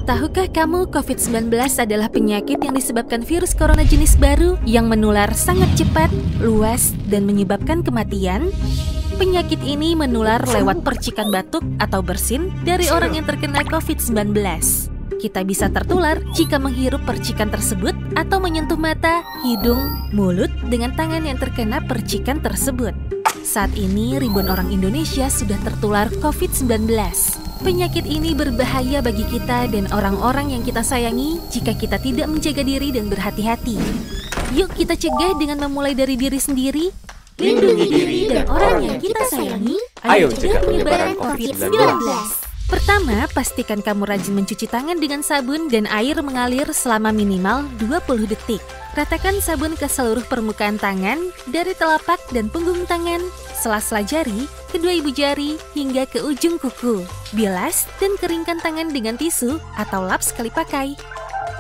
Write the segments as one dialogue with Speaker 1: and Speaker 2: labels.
Speaker 1: Tahukah kamu COVID-19 adalah penyakit yang disebabkan virus corona jenis baru yang menular sangat cepat, luas, dan menyebabkan kematian? Penyakit ini menular lewat percikan batuk atau bersin dari orang yang terkena COVID-19. Kita bisa tertular jika menghirup percikan tersebut atau menyentuh mata, hidung, mulut dengan tangan yang terkena percikan tersebut. Saat ini, ribuan orang Indonesia sudah tertular COVID-19. Penyakit ini berbahaya bagi kita dan orang-orang yang kita sayangi jika kita tidak menjaga diri dan berhati-hati. Yuk kita cegah dengan memulai dari diri sendiri. Lindungi diri dan orang yang kita sayangi. Ayo cegah penyebaran COVID-19. Pertama, pastikan kamu rajin mencuci tangan dengan sabun dan air mengalir selama minimal 20 detik. Ratakan sabun ke seluruh permukaan tangan, dari telapak dan punggung tangan, sela-sela jari, kedua ibu jari, hingga ke ujung kuku. Bilas dan keringkan tangan dengan tisu atau lap sekali pakai.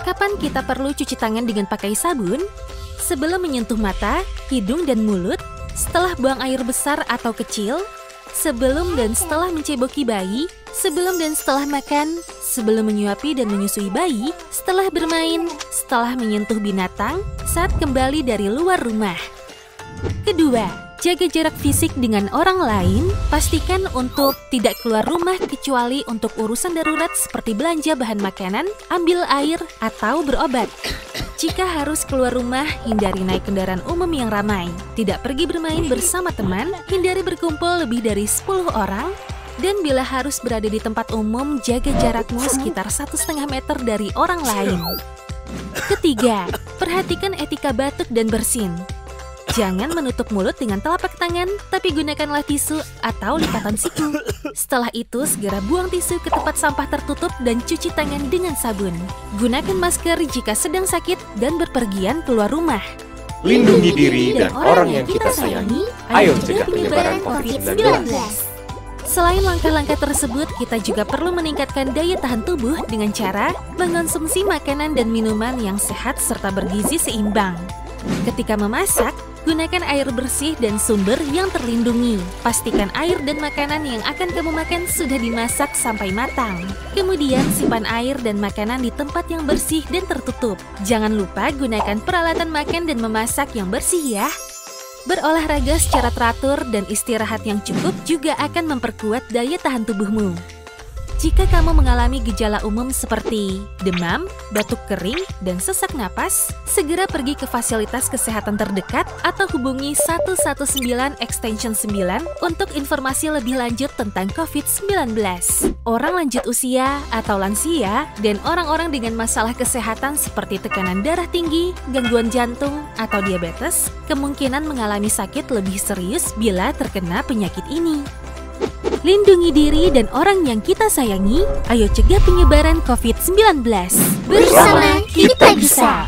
Speaker 1: Kapan kita perlu cuci tangan dengan pakai sabun? Sebelum menyentuh mata, hidung, dan mulut, setelah buang air besar atau kecil, sebelum dan setelah menceboki bayi, sebelum dan setelah makan, sebelum menyuapi dan menyusui bayi, setelah bermain, setelah menyentuh binatang, saat kembali dari luar rumah. Kedua, jaga jarak fisik dengan orang lain. Pastikan untuk tidak keluar rumah kecuali untuk urusan darurat seperti belanja bahan makanan, ambil air, atau berobat. Jika harus keluar rumah, hindari naik kendaraan umum yang ramai. Tidak pergi bermain bersama teman, hindari berkumpul lebih dari 10 orang. Dan bila harus berada di tempat umum, jaga jarakmu sekitar 1,5 meter dari orang lain. Ketiga, perhatikan etika batuk dan bersin. Jangan menutup mulut dengan telapak tangan, tapi gunakanlah tisu atau lipatan siku. Setelah itu, segera buang tisu ke tempat sampah tertutup dan cuci tangan dengan sabun. Gunakan masker jika sedang sakit dan berpergian keluar rumah.
Speaker 2: Lindungi diri dan orang yang kita sayangi. Ayo cegah penyebaran COVID-19.
Speaker 1: Selain langkah-langkah tersebut, kita juga perlu meningkatkan daya tahan tubuh dengan cara mengonsumsi makanan dan minuman yang sehat serta bergizi seimbang. Ketika memasak, gunakan air bersih dan sumber yang terlindungi. Pastikan air dan makanan yang akan kamu makan sudah dimasak sampai matang. Kemudian simpan air dan makanan di tempat yang bersih dan tertutup. Jangan lupa gunakan peralatan makan dan memasak yang bersih ya. Berolahraga secara teratur dan istirahat yang cukup juga akan memperkuat daya tahan tubuhmu. Jika kamu mengalami gejala umum seperti demam, batuk kering, dan sesak napas, segera pergi ke fasilitas kesehatan terdekat atau hubungi 119 extension 9 untuk informasi lebih lanjut tentang COVID-19. Orang lanjut usia atau lansia dan orang-orang dengan masalah kesehatan seperti tekanan darah tinggi, gangguan jantung, atau diabetes kemungkinan mengalami sakit lebih serius bila terkena penyakit ini. Lindungi diri dan orang yang kita sayangi. Ayo cegah penyebaran COVID-19.
Speaker 3: Bersama kita bisa.